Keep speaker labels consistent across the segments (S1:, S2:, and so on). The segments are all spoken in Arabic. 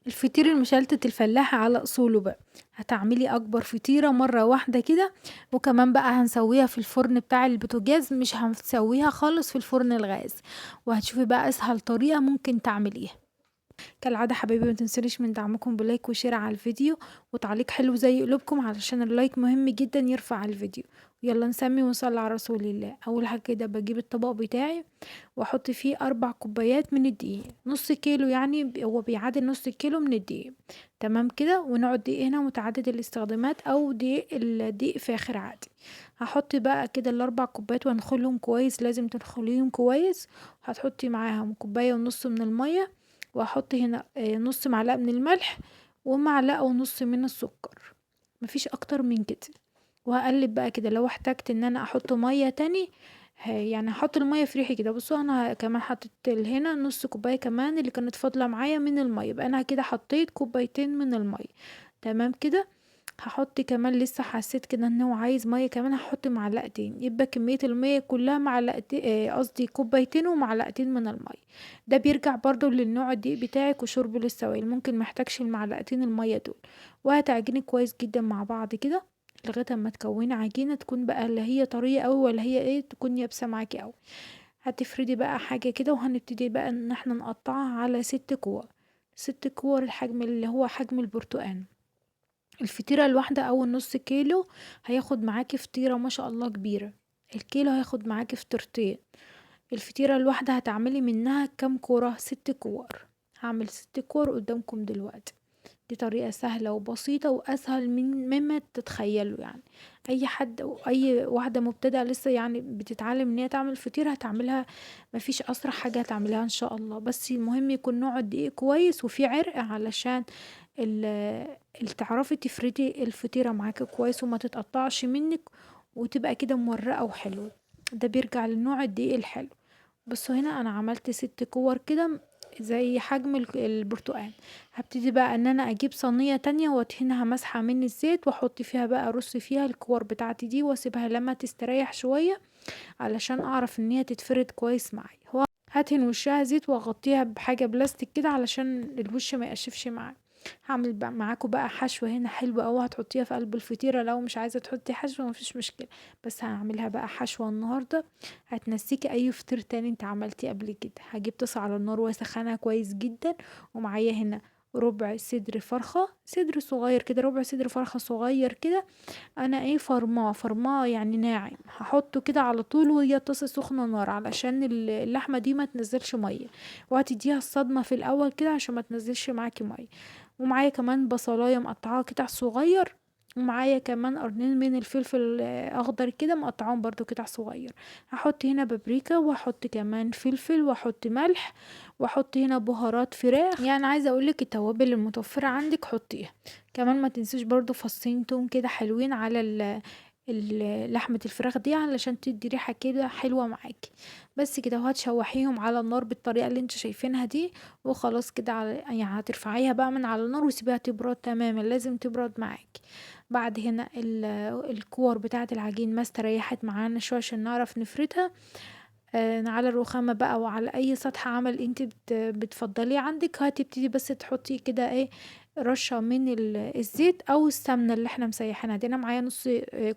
S1: الفطير المشلتت الفلاحي على أصوله بقى، هتعملي أكبر فطيرة مرة واحدة كده، وكمان بقى هنسويها في الفرن بتاع البوتاجاز مش هنسويها خالص في الفرن الغاز، وهتشوفي بقى أسهل طريقة ممكن تعمليها. كالعادة حبايبي ما تنسونيش من دعمكم بلايك وشير على الفيديو وتعليق حلو زي قلوبكم علشان اللايك مهم جدا يرفع الفيديو. يلا نسمي ونصلي على رسول الله. اول حاجة كده بجيب الطبق بتاعي واحط فيه 4 كوبايات من الدقيق، نص كيلو يعني هو بيعادل نص كيلو من الدقيق. تمام كده. ونوع الدقيق هنا متعدد الاستخدامات او الدقيق فاخر عادي. هحط بقى كده ال4 كوبايات وانخلهم كويس، لازم تنخليهم كويس. هتحطي معاهم كوباية ونص من المية، واحط هنا نص معلقة من الملح ومعلقة ونص من السكر، مفيش اكتر من كده. وهقلب بقى كده، لو احتجت ان انا احط مية تاني يعني هحط المية في ريحي كده. بصوا انا كمان حطيت هنا نص كوباية كمان اللي كانت فاضلة معايا من المية، يبقى انا كده حطيت كوبايتين من المية. تمام كده. هحط كمان، لسه حسيت كده ان هو عايز ميه كمان، هحط معلقتين، يبقى كمية المية كلها معلقتين، قصدي كوبايتين ومعلقتين من المية. ده بيرجع برضو للنوع الدقيق بتاعك وشربه للسوائل، ممكن محتاجش المعلقتين المية دول. وهتعجني كويس جدا مع بعض كده لغايه اما تكوني عجينه تكون بقى لا هي طريه قوي ولا هي تكون يابسه معاكي قوي. هتفردي بقى حاجه كده، وهنبتدي بقى ان احنا نقطعها على 6 كور. 6 كور الحجم اللي هو حجم البرتقال. الفطيرة الواحدة أو النص كيلو هياخد معاكي فطيرة ما شاء الله كبيرة. الكيلو هياخد معاكي فطيرتين. الفطيرة الواحدة هتعملي منها كام كورة؟ 6 كور. هعمل 6 كور قدامكم دلوقتي. دي طريقة سهلة وبسيطة وأسهل مما تتخيلوا يعني. أي حد أو أي واحدة مبتدئة لسه يعني بتتعلم إن هي تعمل فطيرة هتعملها. مفيش أسرع حاجة هتعملها إن شاء الله، بس المهم يكون نوع الدقيق كويس وفيه عرق علشان تعرفي تفردي الفطيرة معاكي كويس وما تتقطعش منك، وتبقى كده مورقة وحلوة. ده بيرجع لنوع الدقيق الحلو. بصوا هنا انا عملت 6 كور كده زي حجم البرتقال. هبتدي بقى ان انا اجيب صينية تانية وادهنها مسحة من الزيت، واحط فيها بقى ارص فيها الكور بتاعتي دي واسيبها لما تستريح شوية علشان اعرف ان هي تتفرد كويس معايا. هو هدهن وشها زيت واغطيها بحاجة بلاستيك كده علشان الوش ما يقشفش معايا. هعمل بقى معاكم بقى حشوة هنا حلوة اوي، هتحطيها في قلب الفطيرة. لو مش عايزة تحطي حشوة مفيش مشكلة، بس هعملها بقى حشوة النهاردة هتنسيكي اي فطير تاني انت عملتيه قبل كده. هجيب طاسة على النار واسخنها كويس جدا، ومعايا هنا ربع صدر فرخة، صدر صغير كده، ربع صدر فرخة صغير كده. انا فرماه يعني ناعم. هحطه كده على طول وهي الطاسة سخنة نار علشان اللحمة دي ما تنزلش مية، وهتديها الصدمة في الاول كده عشان ما تنزلش معاكي مية. ومعايا كمان بصلاية مقطعاها قطع صغير، ومعايا كمان قرنين من الفلفل اخضر كده مقطعاهم برضو قطع صغير. هحط هنا بابريكا، واحط كمان فلفل، واحط ملح، واحط هنا بهارات فراخ. يعني عايزه اقولك التوابل المتوفره عندك حطيها. كمان ما تنسيش برضو فصين توم كده حلوين على لحمة الفراخ دي علشان تدي ريحة كده حلوة معاكي. بس كده، وهتشوحيهم على النار بالطريقة اللي انت شايفينها دي. وخلاص كده يعني هترفعيها بقى من على النار وسيبيها تبرد تماما، لازم تبرد معاكي. بعد هنا الكور بتاعة العجين ما استريحت معانا شوية عشان نعرف نفردها. على الرخامة بقى وعلى اي سطح عمل انت بتفضليه عندك. هتبتدي بس تحطي كده رشة من الزيت او السمنة اللي احنا مسيحينها دي. انا معايا نص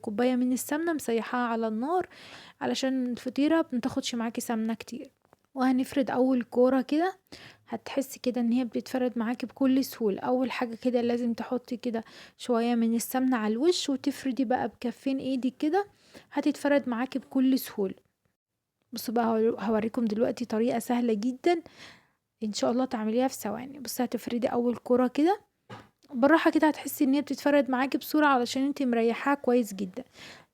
S1: كوباية من السمنة مسيحاها على النار علشان الفطيرة متاخدش معاكي سمنة كتير. وهنفرد اول كورة كده، هتحسي كده ان هي بتتفرد معاكي بكل سهولة. اول حاجة كده لازم تحطي كده شوية من السمنة على الوش وتفردي بقى بكفين ايدك كده، هتتفرد معاكي بكل سهولة. بصوا بقى هوريكم دلوقتي طريقة سهلة جدا ان شاء الله تعمليها في ثواني. بصي هتفردي اول كرة كده بالراحة كده، هتحسي ان هي بتتفرد معاكي بسرعة علشان انتي مريحاها كويس جدا.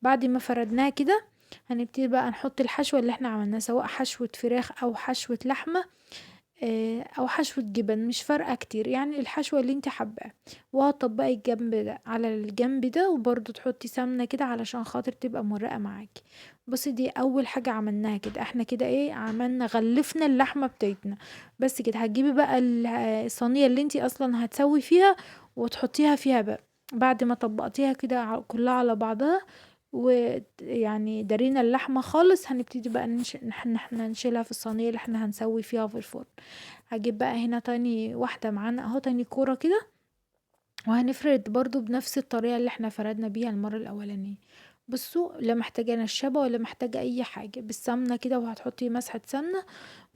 S1: بعد ما فردناها كده هنبتدي بقى نحط الحشوة اللي احنا عملناها، سواء حشوة فراخ او حشوة لحمة او حشوة جبن، مش فارقة كتير يعني الحشوة اللي انت حباه. وهطبقي الجنب ده على الجنب ده، وبرضو تحطي سمنة كده علشان خاطر تبقى مرقة معاكي. بصي دي اول حاجة عملناها كده، احنا كده عملنا غلفنا اللحمة بتاعتنا. بس كده هتجيبي بقى الصينية اللي انت اصلا هتسوي فيها وتحطيها فيها بقى. بعد ما طبقتيها كده كلها على بعضها ويعني دارينا اللحمة خالص، هنبتدي بقى احنا نشيلها في الصينية اللي احنا هنسوي فيها في الفرن. هجيب بقى هنا تاني واحدة معانا اهو، تاني كورة كده، وهنفرد برضو بنفس الطريقة اللي احنا فردنا بيها المرة الاولانية. بصوا، لا محتاجة نشابة ولا محتاجة اي حاجة، بالسمنة كده، وهتحطي مسحة سمنة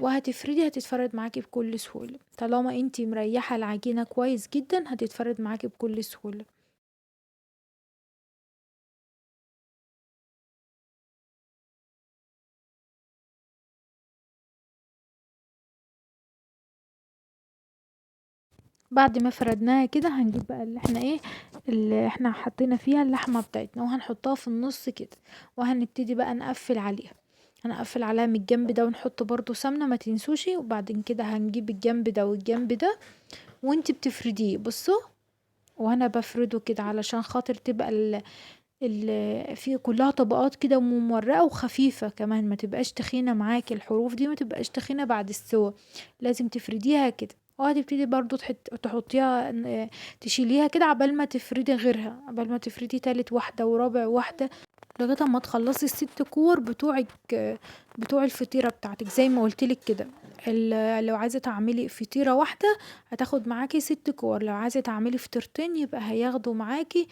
S1: وهتفردي، هتتفرد معاكي بكل سهولة. طالما انتي مريحة العجينة كويس جدا هتتفرد معاكي بكل سهولة. بعد ما فردناها كده هنجيب بقى اللي احنا ايه، اللي احنا حطينا فيها اللحمة بتاعتنا، وهنحطها في النص كده، وهنبتدي بقى نقفل عليها. هنقفل عليها من الجنب ده ونحط برضو سمنة ما تنسوشي. وبعدين كده هنجيب الجنب ده والجنب ده وانتي بتفرديه، بصوا، وانا بفرده كده علشان خاطر تبقى في كلها طبقات كده وممرقة وخفيفة كمان، ما تبقاش تخينة معاكي، الحروف دي ما تبقاش تخينة بعد السوا، لازم تفرديها كده. وهتبتدي برضو تحطيها تشيليها كده عبال ما تفردي غيرها، عبال ما تفردي تالت واحدة ورابع واحدة، لغاية اما تخلصي الست كور بتوعك، بتوع الفطيرة بتاعتك زي ما قلتلك كده. لو عايزة تعملي فطيرة واحدة هتاخد معاكي 6 كور، لو عايزة تعملي فطيرتين يبقى هياخدوا معاكي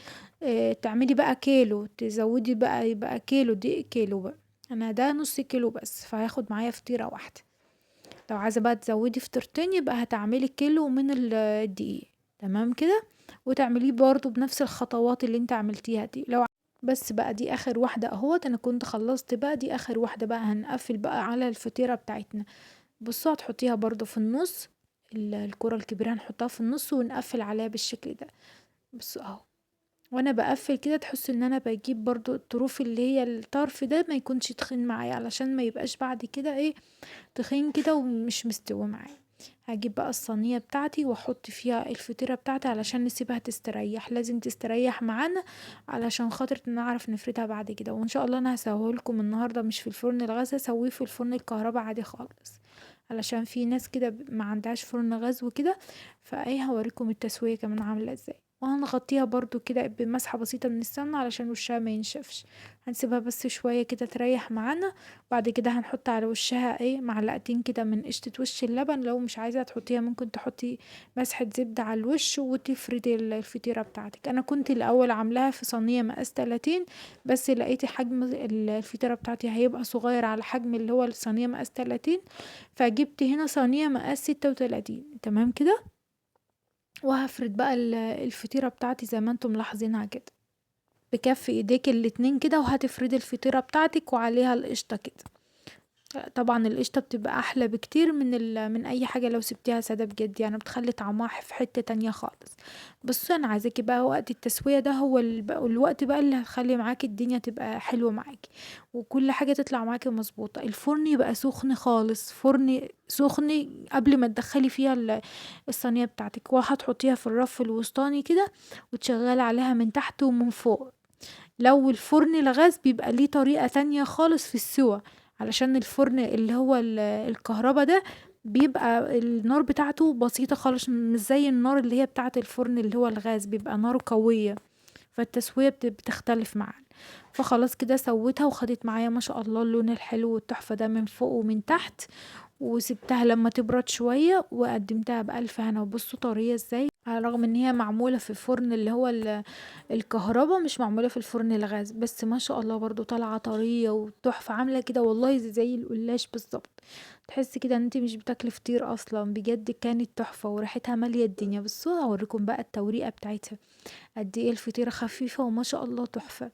S1: تعملي بقى كيلو، تزودي بقى يبقى كيلو، دي كيلو بقى، انا ده نص كيلو بس، فهياخد معايا فطيرة واحدة. لو عايزة بقى تزودي فطيرتين يبقى هتعملي كيلو من الدقيق. تمام كده، وتعمليه برضو بنفس الخطوات اللي انت عملتيها دي. لو بس بقى دي اخر واحدة اهوت، انا كنت خلصت بقى، دي اخر واحدة بقى، هنقفل بقى على الفطيرة بتاعتنا. بصوا، هتحطيها برضو في النص، الكرة الكبيرة هنحطها في النص ونقفل عليها بالشكل ده. بصوا اهو، وانا بقفل كده تحس ان انا بجيب برضو الطروف اللي هي الطرف ده ما يكونش تخين معايا، علشان ما يبقاش بعد كده ايه تخين كده ومش مستوي معايا. هجيب بقى الصينية بتاعتي واحط فيها الفطيرة بتاعتي علشان نسيبها تستريح، لازم تستريح معانا علشان خاطر نعرف نفردها بعد كده. وان شاء الله انا هسويهولكم النهاردة مش في الفرن الغاز، هسويه في الفرن الكهرباء عادي خالص، علشان في ناس كده ما عندهاش فرن غاز وكده، فايه هوريكم التسوية كمان عاملة ازاي. وهنغطيها برضو كده بمسحة بسيطة من السمنة علشان وشها ما ينشفش، هنسيبها بس شوية كده تريح معانا. بعد كده هنحط على وشها ايه معلقتين كده من قشطة وش اللبن، لو مش عايزة تحطيها ممكن تحطي مسحة زبدة على الوش، وتفردي الفطيرة بتاعتك. انا كنت الاول عاملاها في صينية مقاس 30، بس لقيت حجم الفطيرة بتاعتي هيبقى صغير على حجم اللي هو الصينية مقاس 30، فجبت هنا صينية مقاس 36. تمام كده، وهفرد بقى الفطيرة بتاعتي زي ما انتم ملاحظينها كده بكف ايديك الاتنين كده، وهتفردي الفطيرة بتاعتك وعليها القشطة كده. طبعا القشطة بتبقى احلى بكتير من اي حاجة لو سبتيها سادة بجد، يعني بتخلي طعمها في حتة تانية خالص. بس انا عايزاكي بقى وقت التسوية ده هو الوقت بقى اللي هتخلي معاكي الدنيا تبقى حلوة معاكي، وكل حاجة تطلع معاكي مظبوطة. الفرن يبقى سخن خالص، فرن سخن قبل ما تدخلي فيها الصينية بتاعتك، وهتحطيها في الرف الوسطاني كده، وتشغلي عليها من تحت ومن فوق. لو الفرن الغاز بيبقى ليه طريقة تانية خالص في السوى، علشان الفرن اللي هو الكهربا ده بيبقى النار بتاعته بسيطة خالص، مش زي النار اللي هي بتاعة الفرن اللي هو الغاز، بيبقى ناره قوية، فالتسوية بتختلف معانا. فخلاص كده سويتها وخدت معايا ما شاء الله اللون الحلو والتحفة ده من فوق ومن تحت، وسبتها لما تبرد شوية وقدمتها بألف هنا. وبصوا طرية ازاي، على الرغم ان هي معمولة في الفرن اللي هو الكهرباء، مش معمولة في الفرن الغاز، بس ما شاء الله برضو طالعة طرية وتحفة، عاملة كده والله زي القلاش بالظبط، تحسي كده ان انتي مش بتاكلي فطير اصلا، بجد كانت تحفة وريحتها مالية الدنيا. بس هوريكم بقى التوريقة بتاعتها قد ايه الفطيرة خفيفة وما شاء الله تحفة.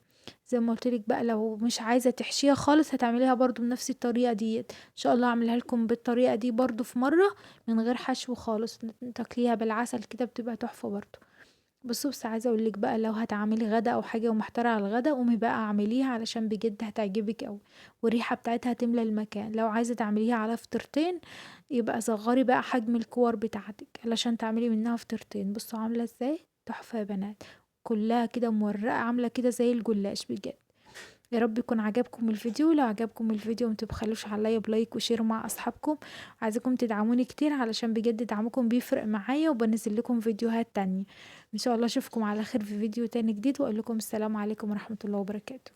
S1: زي ما قلتلك بقى، لو مش عايزة تحشيها خالص هتعمليها برضو بنفس الطريقة دي، ان شاء الله اعملها لكم بالطريقة دي برضو في مرة من غير حشو خالص، تاكليها بالعسل كده بتبقى تحفة برضو. بس عايزة اقولك بقى، لو هتعملي غدا او حاجة ومحتارة على الغدا، قومي بقى اعمليها علشان بجد هتعجبك اوي، والريحة بتاعتها هتملى المكان. لو عايزة تعمليها على فطرتين يبقى صغري بقى حجم الكور بتاعتك علشان تعملي منها فطرتين. بصوا عاملة ازاي تحفة يا بنات، كلها كده مورقة عاملة كده زي الجلاش بجد. يا رب يكون عجبكم الفيديو، لو عجبكم الفيديو متبخلوش عليا بلايك وشير مع اصحابكم. عايزاكم تدعموني كتير علشان بجد دعمكم بيفرق معايا، وبنزل لكم فيديوهات تانية. ان شاء الله اشوفكم على خير في فيديو تاني جديد، واقول لكم السلام عليكم ورحمة الله وبركاته.